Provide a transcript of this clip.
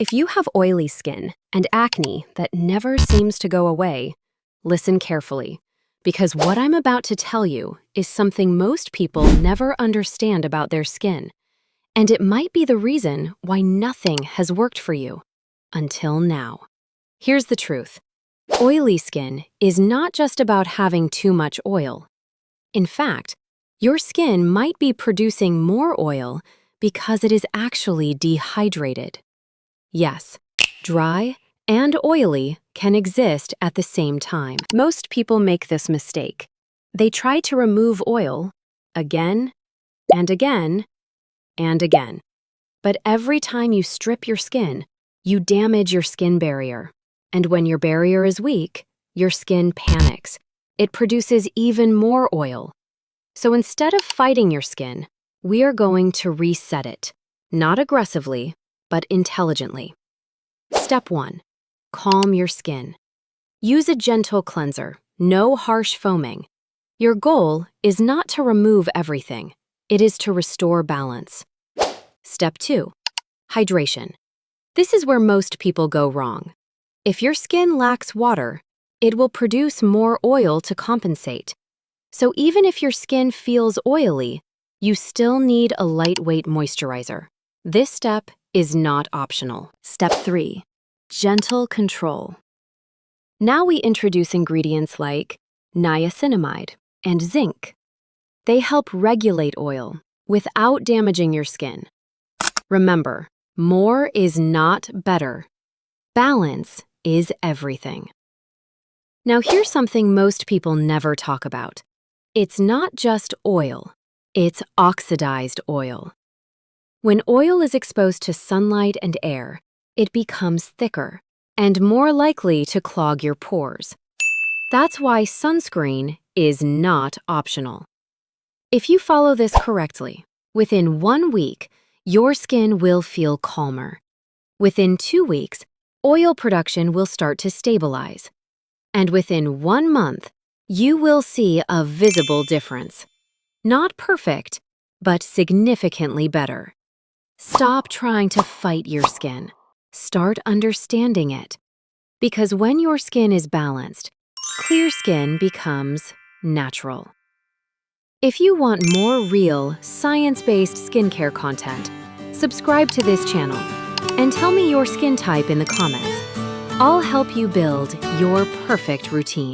If you have oily skin and acne that never seems to go away, listen carefully, because what I'm about to tell you is something most people never understand about their skin, and it might be the reason why nothing has worked for you until now. Here's the truth. Oily skin is not just about having too much oil. In fact, your skin might be producing more oil because it is actually dehydrated. Yes, dry and oily can exist at the same time. Most people make this mistake. They try to remove oil again and again and again. But every time you strip your skin, you damage your skin barrier. And when your barrier is weak, your skin panics. It produces even more oil. So instead of fighting your skin, we are going to reset it, not aggressively, but intelligently. Step 1. Calm your skin. Use a gentle cleanser, no harsh foaming. Your goal is not to remove everything, it is to restore balance. Step 2. Hydration. This is where most people go wrong. If your skin lacks water, it will produce more oil to compensate. So even if your skin feels oily, you still need a lightweight moisturizer. This step is not optional. Step 3. Gentle control. Now we introduce ingredients like niacinamide and zinc. They help regulate oil without damaging your skin. Remember, more is not better. Balance is everything. Now here's something most people never talk about. It's not just oil, it's oxidized oil. When oil is exposed to sunlight and air, it becomes thicker and more likely to clog your pores. That's why sunscreen is not optional. If you follow this correctly, within 1 week, your skin will feel calmer. Within 2 weeks, oil production will start to stabilize. And within 1 month, you will see a visible difference. Not perfect, but significantly better. Stop trying to fight your skin. Start understanding it. Because when your skin is balanced, clear skin becomes natural. If you want more real, science-based skincare content, subscribe to this channel and tell me your skin type in the comments. I'll help you build your perfect routine.